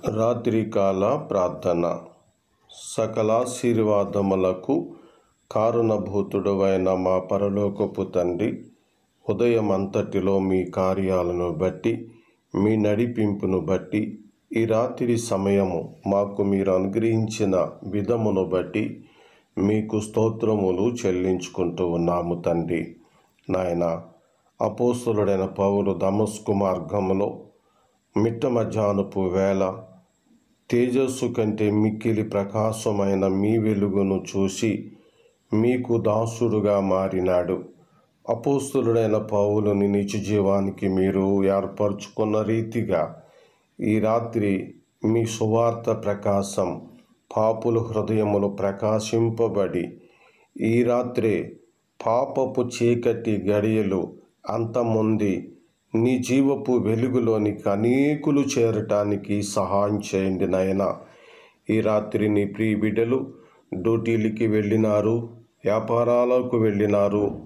రాత్రికాల ప్రార్థన. సకలాశీర్వాదములకు కారణభూతుడవైన మా పరలోకపు తండ్రి, ఉదయమంతటిలో మీ కార్యాలను బట్టి, మీ నడిపింపును బట్టి, ఈ రాత్రి సమయము మాకు మీరు అనుగ్రహించిన విధమును బట్టి మీకు స్తోత్రములు చెల్లించుకుంటూ ఉన్నాము తండ్రి. నాయన, అపోస్తలుడైన పౌలు దమస్కు మార్గములో మిట్ట మధ్యాహ్నపు వేళ తేజస్సు కంటే మిక్కిలి ప్రకాశమైన మీ వెలుగును చూసి మీకు దాసుడుగా మారినాడు. అపోస్తలుడైన పౌలుని నిజ జీవానికి మీరు ఏర్పరచుకున్న రీతిగా ఈ రాత్రి మీ సువార్త ప్రకాశం పాపుల హృదయములు ప్రకాశింపబడి ఈ రాత్రే పాపపు చీకటి గడియలు అంతమొంది నీ జీవపు వెలుగులోనికి అనేకులు చేరటానికి సహాయం చేయండి నాయన. ఈ రాత్రి నీ ప్రియ బిడ్డలు డ్యూటీలకి వెళ్ళినారు, వ్యాపారాలకు వెళ్ళినారు,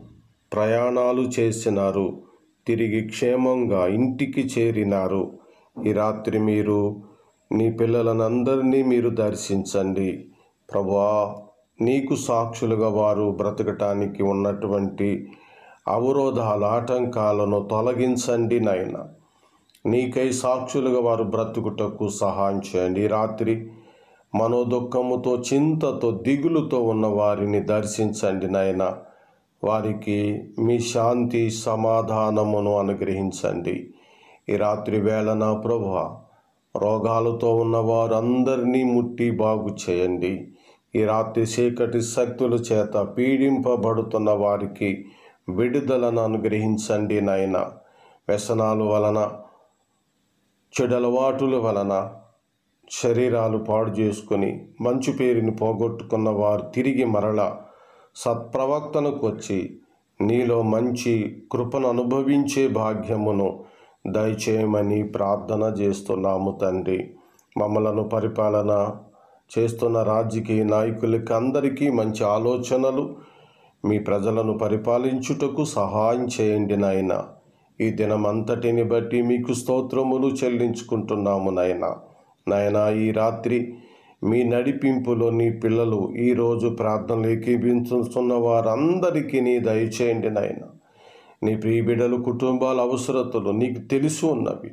ప్రయాణాలు చేసినారు, తిరిగి క్షేమంగా ఇంటికి చేరినారు. ఈ రాత్రి మీరు నీ పిల్లలనందరినీ మీరు దర్శించండి ప్రభువా. నీకు సాక్షులుగా వారు బ్రతకటానికి ఉన్నటువంటి అవరోధాల ఆటంకాలను తొలగించండి నాయన. నీకై సాక్షులుగా వారు బ్రతుకుటకు సహాయం చేయండి. ఈ రాత్రి మనోదుఖముతో, చింతతో, దిగులుతో ఉన్న వారిని దర్శించండి నాయన. వారికి మీ శాంతి సమాధానమును అనుగ్రహించండి. ఈ రాత్రి వేళ నా ప్రభువా, రోగాలతో ఉన్న వారందరినీ ముట్టి బాగు చేయండి. ఈ రాత్రి చీకటి శక్తుల చేత పీడింపబడుతున్న వారికి విడుదలను అనుగ్రహించండి నాయన. వ్యసనాల వలన, చెడలవాటుల వలన శరీరాలు పాడు చేసుకొని మంచి పేరుని పోగొట్టుకున్న వారు తిరిగి మరల సత్ప్రవర్తనకు వచ్చి నీలో మంచి కృపను అనుభవించే భాగ్యమును దయచేయమని ప్రార్థన చేస్తున్నాము తండ్రి. మమ్మలను పరిపాలన చేస్తున్న రాజకీయ నాయకులకి అందరికీ మంచి ఆలోచనలు, మీ ప్రజలను పరిపాలించుటకు సహాయం చేయండి నాయన. ఈ దినమంతటిని బట్టి మీకు స్తోత్రములు చెల్లించుకుంటున్నాము నాయన. నాయన, ఈ రాత్రి మీ నడిపింపులో నీ పిల్లలు ఈరోజు ప్రార్థనలు ఏకీభించుతున్న వారందరికీ నీ దయచేయండి నాయన. నీ ప్రియ బిడ్డలు కుటుంబాల అవసరతలు నీకు తెలిసి ఉన్నవి.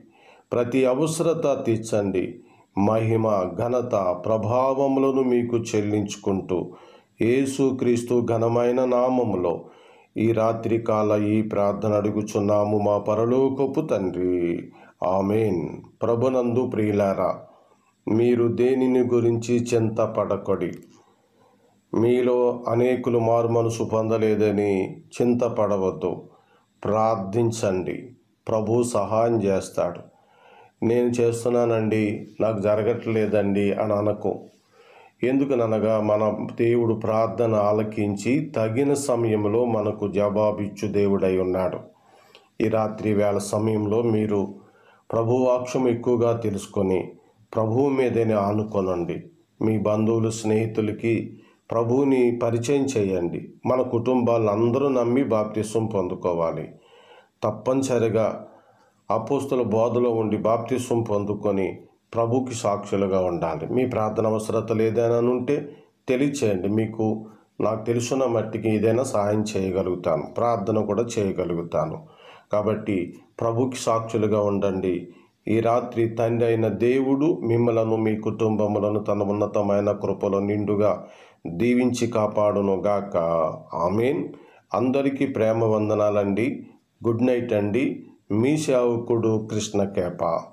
ప్రతి అవసరత తీర్చండి. మహిమ, ఘనత, ప్రభావములను మీకు చెల్లించుకుంటూ యేసుక్రీస్తు ఘనమైన నామములో ఈ రాత్రి కాల ఈ ప్రార్థన అడుగుచున్నాము మా పరలోకపు తండ్రి. ఆమేన్. ప్రభునందు ప్రియులారా, మీరు దేనిని గురించి చింతపడకొడి. మీలో అనేకులు మారుమనసు పొందలేదని చింతపడవద్దు. ప్రార్థించండి, ప్రభు సహాయం చేస్తాడు. నేను చేస్తున్నానండి, నాకు జరగట్లేదండి అని అనకు. ఎందుకనగా మన దేవుడు ప్రార్థన ఆలకించి తగిన సమయంలో మనకు జవాబిచ్చు దేవుడై ఉన్నాడు. ఈ రాత్రి వేళ సమయంలో మీరు ప్రభు వాక్యం ఎక్కువగా తెలుసుకొని ప్రభువు మీదనే ఆనుకొనండి. మీ బంధువులు, స్నేహితులకి ప్రభువుని పరిచయం చేయండి. మన కుటుంబాలు అందరూ నమ్మి బాప్తిసం పొందుకోవాలి. తప్పనిసరిగా అపోస్తుల బోధలో ఉండి బాప్తిసం పొందుకొని ప్రభుకి సాక్షులుగా ఉండాలి. మీ ప్రార్థన అవసరతలు ఏదైనా ఉంటే తెలియచేయండి. మీకు నాకు తెలుసున్న మట్టికి ఏదైనా సహాయం చేయగలుగుతాను, ప్రార్థన కూడా చేయగలుగుతాను. కాబట్టి ప్రభుకి సాక్షులుగా ఉండండి. ఈ రాత్రి తండ్రి అయిన దేవుడు మిమ్మలను, మీ కుటుంబములను తన ఉన్నతమైన కృపలో నిండుగా దీవించి కాపాడును గాక. ఆమేన్. అందరికీ ప్రేమ వందనాలండి. గుడ్ నైట్ అండి. మీ సేవకుడు కృష్ణ కేప.